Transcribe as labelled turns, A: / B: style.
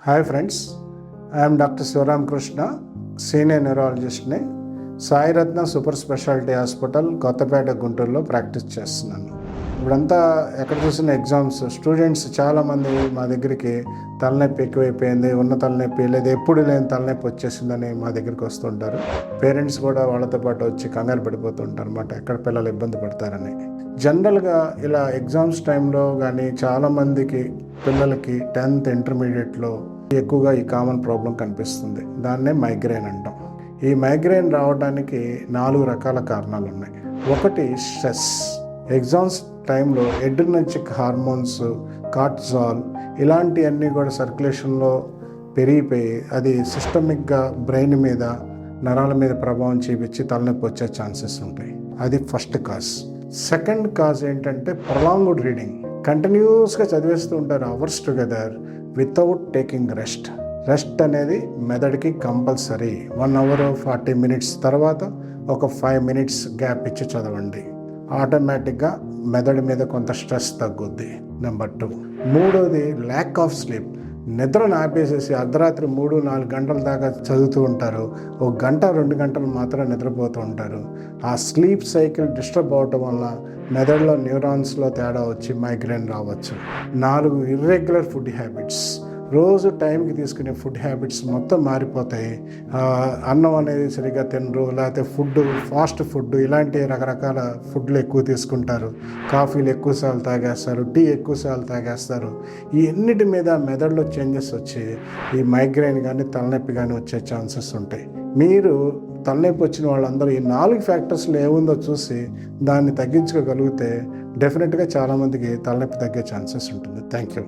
A: Hi friends, I'm doctor Sivaram Krishna, senior న్యూరాలజిస్ట్ని. Sairatna super speciality hospital Kothapeta గుంటూరులో practice చేస్తున్నాను. ఇప్పుడంతా ఎక్కడ చూసిన ఎగ్జామ్స్, స్టూడెంట్స్ చాలామంది మా దగ్గరికి తలనొప్పి ఎక్కువైపోయింది, ఉన్న తలనొప్పి లేదా ఎప్పుడు లేని తలనొప్పి వచ్చేసిందని మా దగ్గరికి వస్తుంటారు. పేరెంట్స్ కూడా వాళ్ళతో పాటు వచ్చి కంగారు పడిపోతుంటారు అన్నమాట, ఎక్కడ పిల్లలు ఇబ్బంది పడతారని. జనరల్గా ఇలా ఎగ్జామ్స్ టైంలో కానీ చాలామందికి పిల్లలకి 10th ఇంటర్మీడియట్లో ఎక్కువగా ఈ కామన్ ప్రాబ్లం కనిపిస్తుంది. దాన్నే మైగ్రేన్ అంటాం. ఈ మైగ్రేన్ రావడానికి 4 రకాల కారణాలు ఉన్నాయి. ఒకటి స్ట్రెస్. ఎగ్జామ్స్ టైంలో ఎడ్రినర్జిక్ హార్మోన్స్, కార్టిజాల్ ఇలాంటివన్నీ కూడా సర్క్యులేషన్లో పెరిగిపోయి అది సిస్టమిక్గా బ్రెయిన్ మీద, నరాల మీద ప్రభావం చూపించి తలనొప్పి వచ్చే ఛాన్సెస్ ఉంటాయి. అది ఫస్ట్ కాజ్. సెకండ్ కాజ్ ఏంటంటే ప్రొలాంగ్డ్ రీడింగ్. కంటిన్యూస్గా చదివేస్తూ ఉంటారు hours together without taking rest. Rest అనేది మెదడుకి కంపల్సరీ. 1 hour 40 minutes తర్వాత ఒక 5 minutes గ్యాప్ ఇచ్చి చదవండి. ఆటోమేటిక్గా మెదడు మీద కొంత స్ట్రెస్ తగ్గుద్ది. నెంబర్ 2. మూడోది ల్యాక్ ఆఫ్ స్లీప్. నిద్రను ఆపేసేసి అర్ధరాత్రి 3-4 గంటల దాకా చదువుతూ ఉంటారు. 1 గంట 2 గంటలు మాత్రం నిద్రపోతూ ఉంటారు. ఆ స్లీప్ సైకిల్ డిస్టర్బ్ అవటం వల్ల మెదడులో న్యూరాన్స్లో తేడా వచ్చి మైగ్రేన్ రావచ్చు. 4 ఇర్రెగ్యులర్ ఫుడ్ హ్యాబిట్స్. రోజు టైంకి తీసుకునే ఫుడ్ హ్యాబిట్స్ మొత్తం మారిపోతాయి. అన్నం అనేది సరిగ్గా తినరు, లేకపోతే ఫాస్ట్ ఫుడ్ ఇలాంటి రకరకాల ఫుడ్లు ఎక్కువ తీసుకుంటారు. కాఫీలు ఎక్కువసార్లు తాగేస్తారు, టీ ఎక్కువసార్లు తాగేస్తారు. ఈ అన్నిటి మీద మెదడులో చేంజెస్ వచ్చి ఈ మైగ్రేన్ కానీ తలనొప్పి కానీ వచ్చే ఛాన్సెస్ ఉంటాయి. మీరు తలనొప్పి వచ్చిన వాళ్ళందరూ ఈ 4 ఫ్యాక్టర్స్లో ఏముందో చూసి దాన్ని తగ్గించుకోగలిగితే డెఫినెట్గా చాలామందికి తలనొప్పి తగ్గే ఛాన్సెస్ ఉంటుంది. Thank you.